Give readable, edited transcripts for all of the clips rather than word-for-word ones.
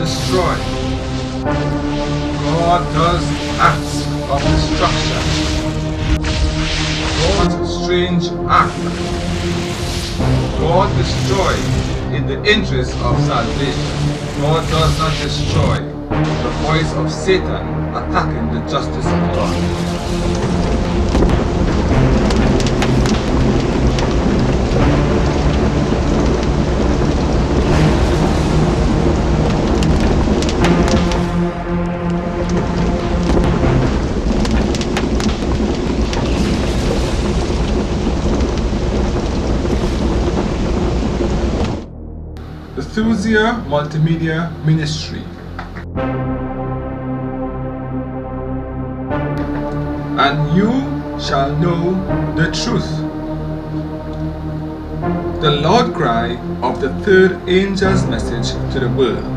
destroy. God does acts of destruction. God's strange act. God destroys in the interest of salvation. God does not destroy the voice of Satan attacking the justice of God. The Thusia Multimedia Ministry. And you shall know the truth. The loud cry of the third angel's message to the world.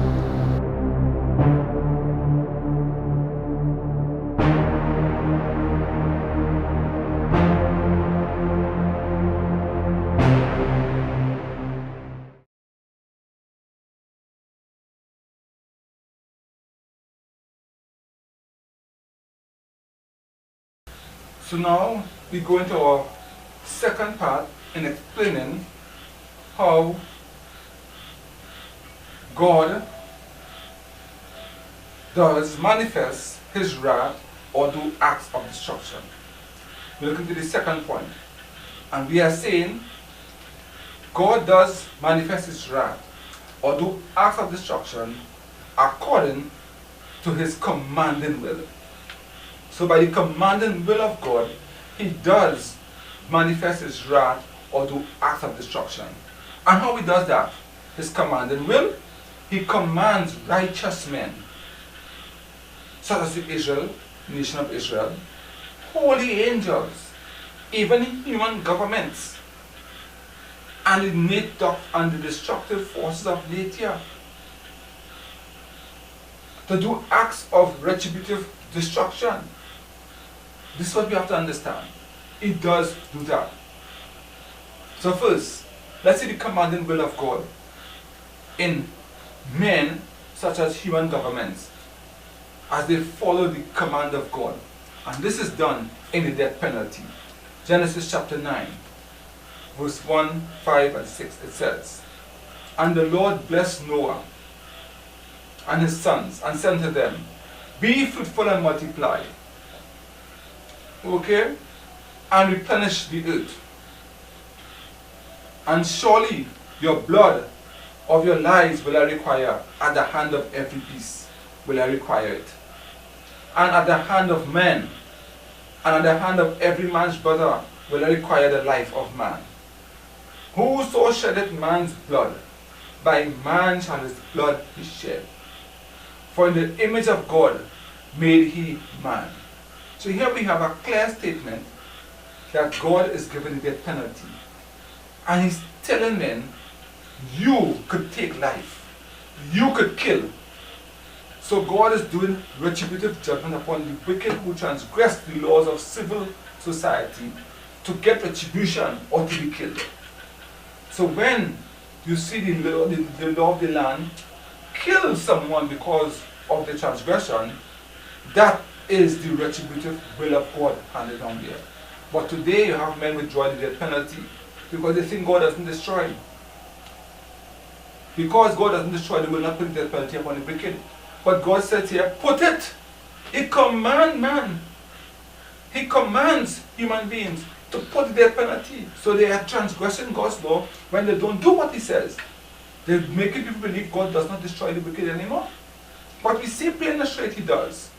So now we go into our second part in explaining how God does manifest his wrath or do acts of destruction. We're looking to the second point. And we are saying God does manifest his wrath or do acts of destruction according to his commanding will. So by the commanding will of God, he does manifest his wrath or do acts of destruction. And how he does that? His commanding will, he commands righteous men, such as the nation of Israel, holy angels, even human governments, and the destructive forces of nature, to do acts of retributive destruction. This is what we have to understand. It does do that. So first, let's see the commanding will of God in men such as human governments as they follow the command of God. And this is done in the death penalty. Genesis chapter 9, verse 1, 5, and 6, it says, And the Lord blessed Noah and his sons, and said unto them, Be fruitful and multiply. Okay? And replenish the earth. And surely your blood of your lives will I require at the hand of every beast. Will I require it. And at the hand of men, and at the hand of every man's brother will I require the life of man. Whoso sheddeth man's blood, by man shall his blood be shed. For in the image of God made he man. So here we have a clear statement that God is giving the death penalty. And he's telling men, you could take life. You could kill. So God is doing retributive judgment upon the wicked who transgress the laws of civil society to get retribution or to be killed. So when you see the law of the land kill someone because of the transgression, that is the retributive will of God handed down there. But today you have men withdraw the death penalty because they think God doesn't destroy. Because God doesn't destroy, they will not put the death penalty upon the wicked. But God says here, put it. He commands man. He commands human beings to put the death penalty. So they are transgressing God's law when they don't do what he says. They're making people believe God does not destroy the wicked anymore. But we see plain and straight he does.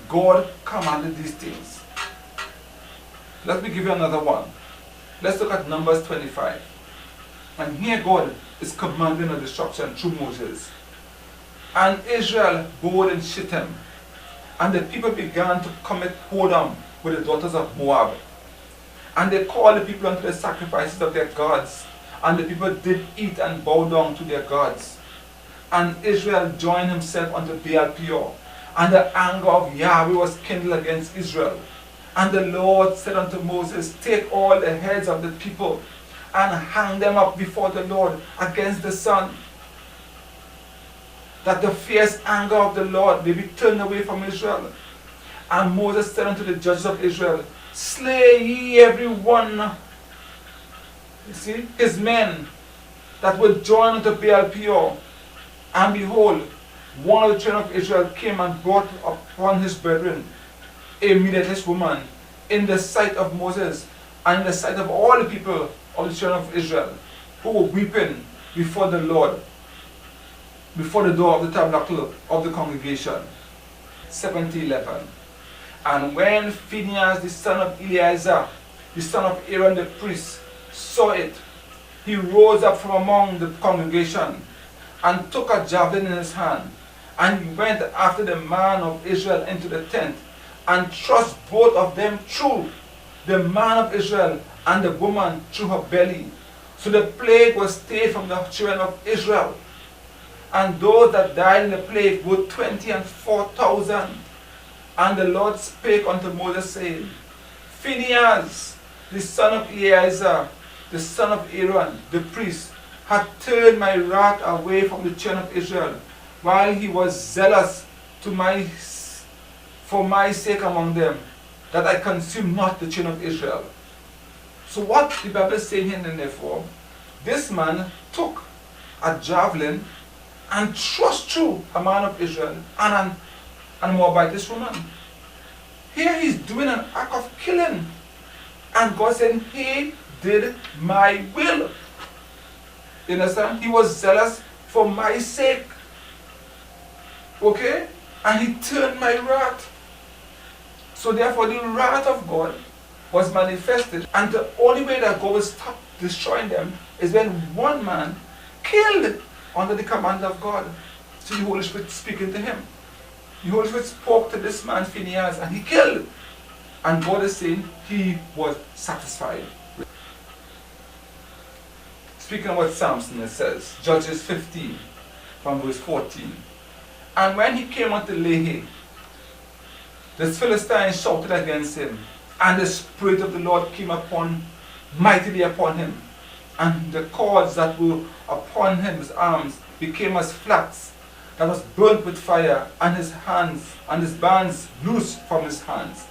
God commanded these things. Let me give you another one. Let's look at Numbers 25. And here God is commanding a destruction through Moses. And Israel bowed in Shittim, and the people began to commit whoredom with the daughters of Moab. And they called the people unto the sacrifices of their gods, and the people did eat and bow down to their gods. And Israel joined himself unto Baal Peor, and the anger of Yahweh was kindled against Israel. And the Lord said unto Moses, take all the heads of the people, and hang them up before the Lord against the sun, that the fierce anger of the Lord may be turned away from Israel. And Moses said unto the judges of Israel, slay ye every one, you see, his men that were joined unto Baal Peor. And behold, one of the children of Israel came and brought upon his brethren a Midianite woman in the sight of Moses and in the sight of all the people of the children of Israel, who were weeping before the Lord, before the door of the tabernacle of the congregation. 70:11. And when Phinehas the son of Eleazar, the son of Aaron the priest, saw it, he rose up from among the congregation and took a javelin in his hand, and he went after the man of Israel into the tent, and thrust both of them through, the man of Israel and the woman through her belly. So the plague was stayed from the children of Israel. And those that died in the plague were 24,000. And the Lord spake unto Moses, saying, Phinehas, the son of Eleazar, the son of Aaron, the priest, had turned my wrath away from the children of Israel, while he was zealous for my sake among them, that I consume not the children of Israel. So what the Bible is saying here in the form, this man took a javelin and thrust through a man of Israel and a Moabitess woman. Here he's doing an act of killing. And God said, he did my will. You understand? He was zealous for my sake. Okay? And he turned my wrath. So therefore the wrath of God was manifested. And the only way that God will stop destroying them is when one man killed under the command of God. So the Holy Spirit speaking to him. The Holy Spirit spoke to this man Phinehas and he killed. And God is saying he was satisfied. Speaking about Samson, it says, Judges 15 from verse 14. And when he came unto Lehi, the Philistines shouted against him, and the Spirit of the Lord came mightily upon him, and the cords that were upon his arms became as flax that was burnt with fire, and his hands and his bands loosed from his hands.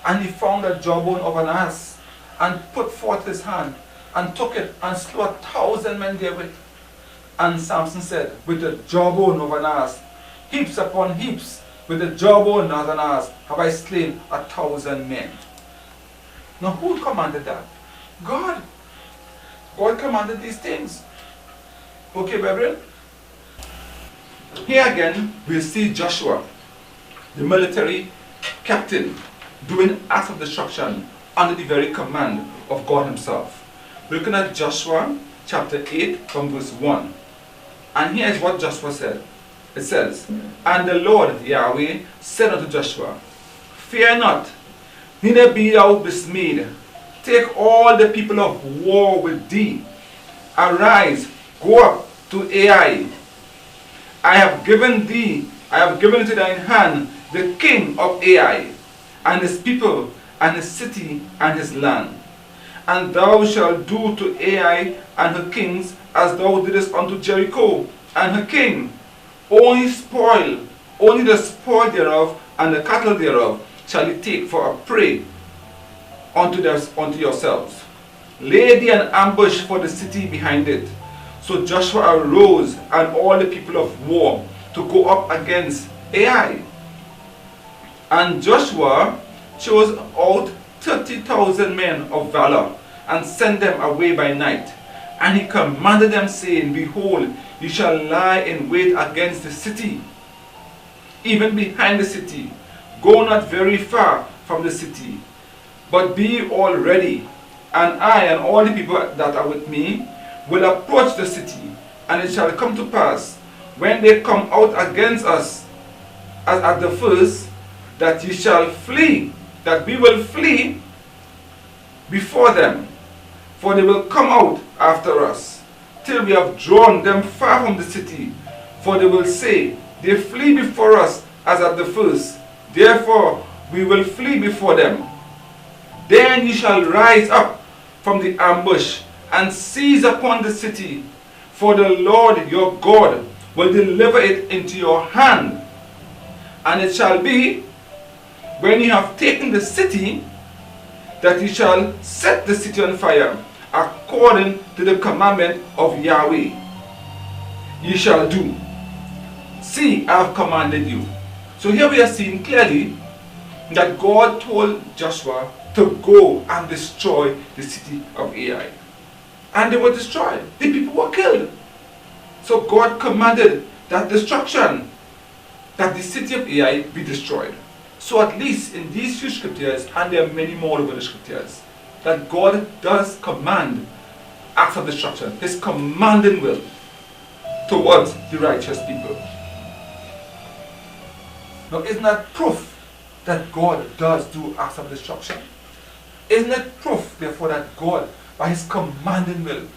And he found a jawbone of an ass, and put forth his hand, and took it, and slew 1,000 men therewith. And Samson said, with the jawbone of an ass, heaps upon heaps, with the jawbone of an ass, have I slain 1,000 men. Now who commanded that? God. God commanded these things. Okay, brethren? Here again, we see Joshua, the military captain, doing acts of destruction under the very command of God himself. Looking at Joshua chapter 8 from verse 1. And here is what Joshua said. It says, And the Lord Yahweh said unto Joshua, Fear not, neither be thou dismayed. Take all the people of war with thee. Arise, go up to Ai. I have given into thine hand the king of Ai, and his people, and his city, and his land. And thou shalt do to Ai and her kings as thou didst unto Jericho and her king. Only the spoil thereof and the cattle thereof shall ye take for a prey unto yourselves. Lay thee an ambush for the city behind it. So Joshua arose and all the people of war to go up against Ai. And Joshua chose out 30,000 men of valor and sent them away by night. And he commanded them, saying, Behold, you shall lie in wait against the city, even behind the city. Go not very far from the city, but be all ready, and I and all the people that are with me will approach the city, and it shall come to pass, when they come out against us, as at the first, that ye shall flee, that we will flee before them, for they will come out after us, till we have drawn them far from the city. For they will say, they flee before us as at the first, therefore we will flee before them. Then ye shall rise up from the ambush, and seize upon the city, for the Lord your God will deliver it into your hand. And it shall be, when ye have taken the city, that ye shall set the city on fire, according to the commandment of Yahweh. Ye shall do. See, I have commanded you. So here we are seeing clearly that God told Joshua to go and destroy the city of Ai. And they were destroyed. The people were killed. So God commanded that destruction, that the city of Ai be destroyed. So at least in these few scriptures, and there are many more over the scriptures, that God does command acts of destruction, His commanding will towards the righteous people. Now, isn't that proof that God does do acts of destruction? Isn't it proof, therefore, that God, by His commanding will,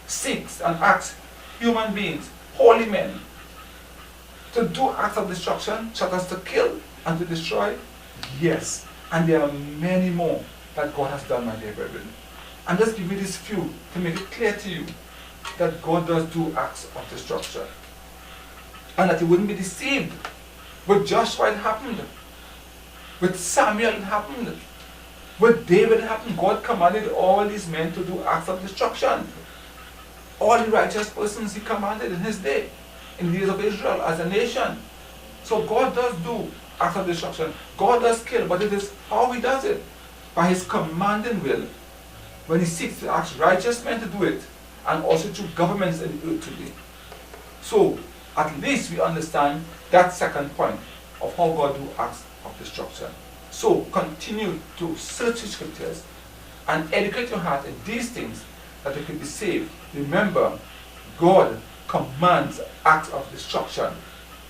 seeks and asks human beings, holy men, to do acts of destruction, such as to kill and to destroy? Yes. And there are many more that God has done, my dear brethren. I'm just giving you this few to make it clear to you that God does do acts of destruction. And that you wouldn't be deceived. With Joshua it happened. With Samuel it happened. With David it happened. God commanded all these men to do acts of destruction. All the righteous persons He commanded in His day, in the days of Israel as a nation. So God does do acts of destruction. God does kill, but it is how He does it. By His commanding will. When He seeks to ask righteous men to do it, and also through governments in the earth today. So, at least we understand that second point of how God do acts of destruction. So, continue to search the scriptures and educate your heart in these things that you can be saved. Remember, God commands acts of destruction.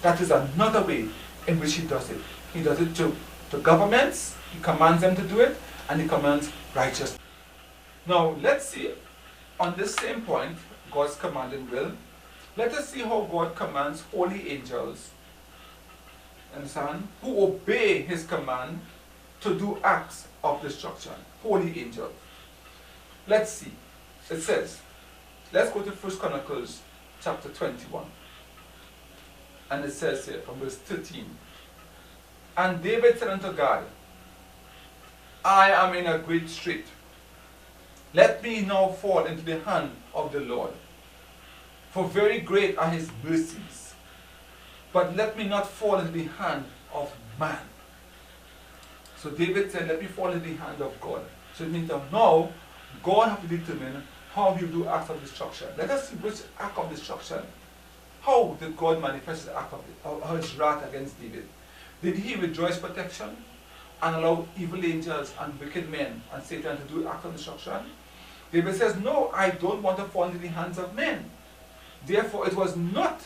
That is another way in which He does it. He does it to governments, He commands them to do it, and He commands righteous. Now, let's see, on this same point, God's commanding will, let us see how God commands holy angels, understand, who obey His command to do acts of destruction. Holy angels. Let's see. It says, let's go to 1 Chronicles chapter 21. And it says here from verse 13, and David said unto God, I am in a great strait. Let me now fall into the hand of the Lord. For very great are His mercies. But let me not fall into the hand of man. So David said, let me fall into the hand of God. So it means that now God has to determine how He will do acts of destruction. Let us see which act of destruction. How did God manifest His act of His wrath against David? Did He withdraw His protection and allow evil angels and wicked men and Satan to do acts of destruction? David says, no, I don't want to fall into the hands of men. Therefore, it was not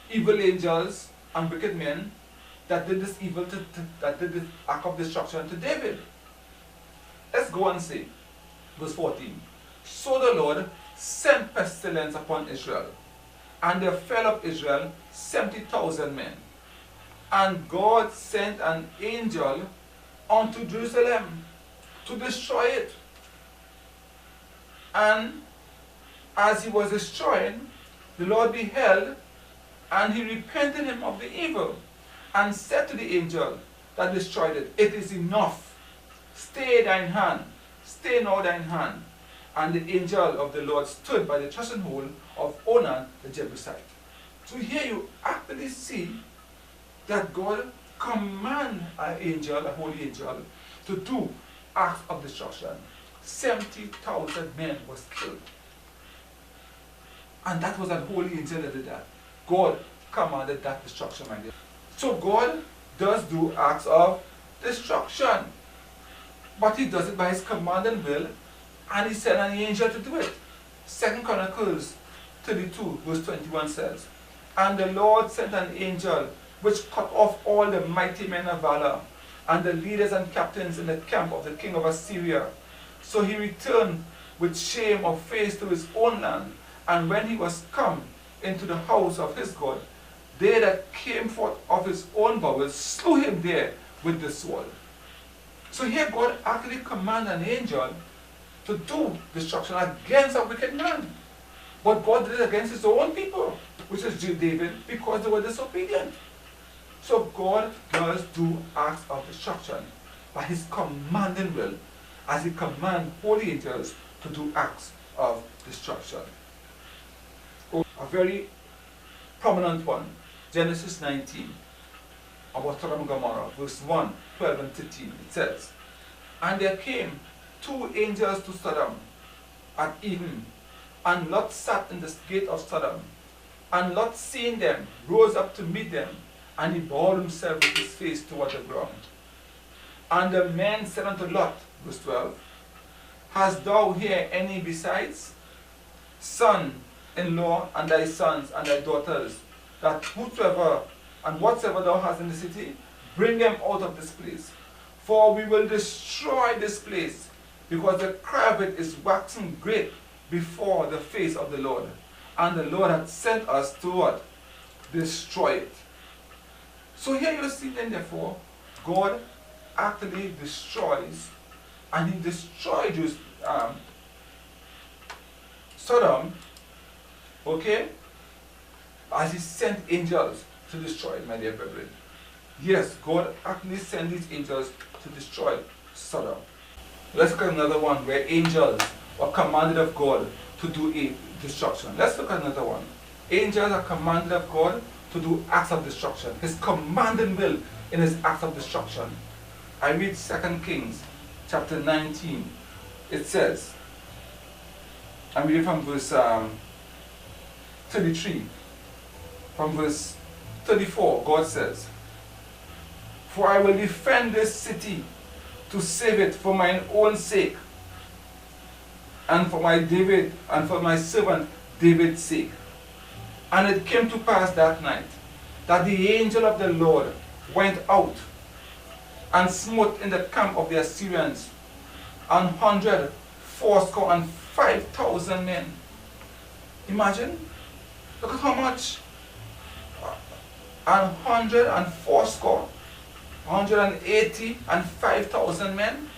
evil angels and wicked men that did this evil, that did this act of destruction to David. Let's go and see. Verse 14. So the Lord sent pestilence upon Israel, and there fell of Israel 70,000 men. And God sent an angel unto Jerusalem to destroy it. And as he was destroying, the Lord beheld, and He repented Him of the evil, and said to the angel that destroyed it, it is enough. Stay thine hand. Stay now thine hand. And the angel of the Lord stood by the threshing hole of Onan the Jebusite. So here you actually see that God commands an angel, a holy angel, to do acts of destruction. 70,000 men was killed. And that was a holy angel that did that. God commanded that destruction, my dear. So God does do acts of destruction. But he does it by his command and will, and he sent an angel to do it. 2 Chronicles 32 verse 21 says, "And the Lord sent an angel which cut off all the mighty men of valor, and the leaders and captains in the camp of the king of Assyria. So he returned with shame of face to his own land, and when he was come into the house of his God, they that came forth of his own bowels slew him there with the sword." So here God actually commanded an angel to do destruction against a wicked man. But God did it against his own people, which is David, because they were disobedient. So God does do acts of destruction by his commanding will, as he commands holy angels to do acts of destruction. A very prominent one, Genesis 19, about Sodom and Gomorrah, verse 1, 12 and 13. It says, "And there came 2 angels to Sodom at even, and Lot sat in the gate of Sodom. And Lot, seeing them, rose up to meet them, and he bowed himself with his face toward the ground. And the men said unto Lot," verse 12, "Hast thou here any besides son-in-law, and thy sons and thy daughters, that whosoever and whatsoever thou hast in the city, bring them out of this place. For we will destroy this place, because the cry of it is waxing great before the face of the Lord. And the Lord hath sent us to what? Destroy it." So here you see then, therefore, God actually destroys, and he destroyed Sodom, okay, as he sent angels to destroy it, my dear brethren. Yes, God actually sent these angels to destroy Sodom. Let's look at another one where angels were commanded of God to do a destruction. Let's look at another one. Angels are commanded of God to do acts of destruction. His commanding will in his acts of destruction. I read 2 Kings chapter 19. It says, I'm reading from verse 33. From verse 34, God says, "For I will defend this city to save it for mine own sake, and for my David and for my servant David's sake." And it came to pass that night that the angel of the Lord went out and smote in the camp of the Assyrians 185,000 men. Imagine, look at how much. 185,000 men.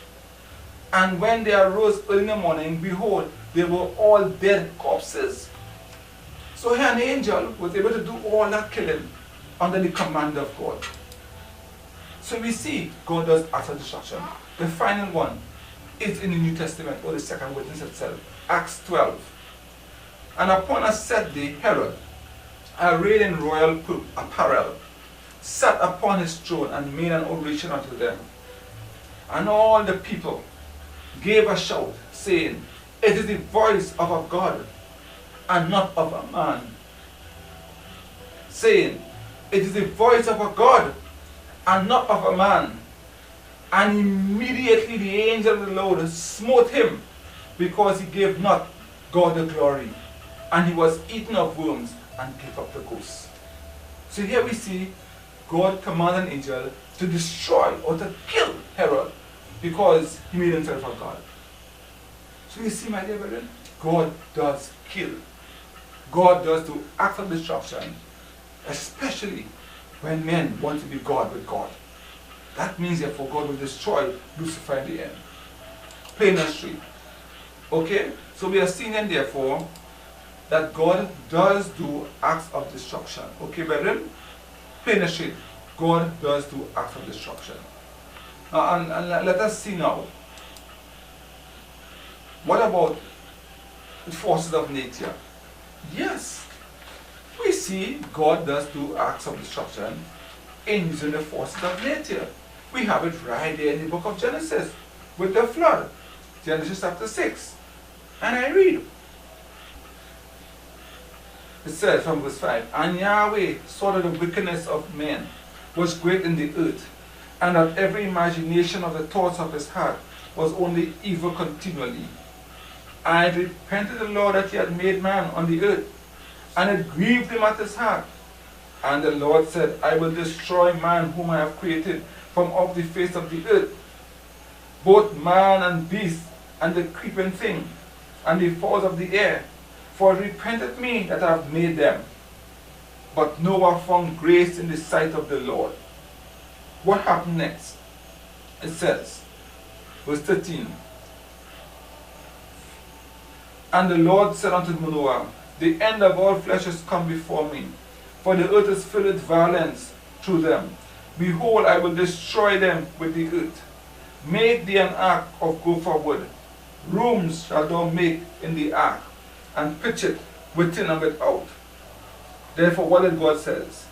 And when they arose early in the morning, behold, they were all dead corpses. So here an angel was able to do all that killing under the command of God. So we see God does acts of destruction. The final one is in the New Testament, or the second witness itself. Acts 12. "And upon a set day, Herod, arrayed in royal apparel, sat upon his throne and made an oration unto them. And all the people gave a shout, saying, It is the voice of a God, and not of a man. Saying, It is the voice of a God, and not of a man. And immediately the angel of the Lord smote him, because he gave not God the glory, and he was eaten of worms, and gave up the ghost." So here we see God command an angel to destroy or to kill Herod, because he made himself a God. So you see, my dear brethren, God does kill. God does do acts of destruction, especially when men want to be God with God. That means, therefore, God will destroy Lucifer in the end. Plain and straight. Okay? So we are seeing then, therefore, that God does do acts of destruction. Okay, brethren? Plain and straight. God does do acts of destruction. And let us see now. What about the forces of nature? Yes, we see God does do acts of destruction in using the forces of nature. We have it right there in the book of Genesis with the flood. Genesis chapter 6. And I read. It says from verse 5, "And Yahweh saw that the wickedness of men was great in the earth, and that every imagination of the thoughts of his heart was only evil continually. And it repented the Lord that he had made man on the earth, and it grieved him at his heart. And the Lord said, I will destroy man whom I have created from off the face of the earth, both man and beast, and the creeping thing, and the fowls of the air, for it repented me that I have made them. But Noah found grace in the sight of the Lord. What happened next? It says, verse 13, and the Lord said unto Noah, the end of all flesh is come before me, for the earth is filled with violence through them. Behold, I will destroy them with the earth. Make thee an ark of gopher wood. Rooms shall thou make in the ark, and pitch it within and without. Therefore, what did God says?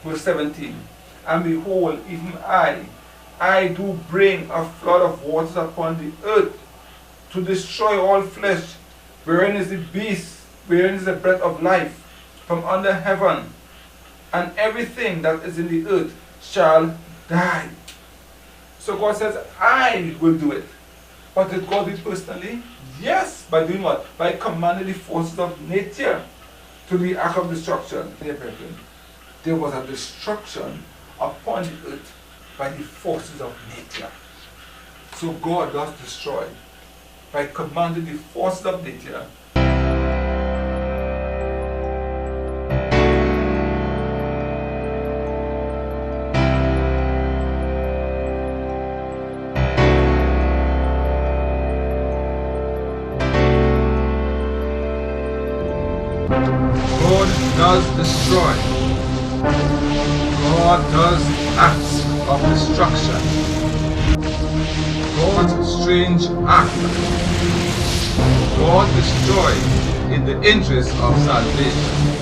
Verse 17, and behold, even I do bring a flood of waters upon the earth, to destroy all flesh, wherein is the beast, wherein is the breath of life, from under heaven, and everything that is in the earth shall die. So God says, I will do it. But did God do it personally? Yes. By doing what? By commanding the forces of nature to the act of destruction. Dear brethren, there was a destruction upon the earth by the forces of nature. So God does destroy by commanding the forces of nature. God does destroy. God does acts of destruction. God's strange act. God destroyed in the interest of salvation.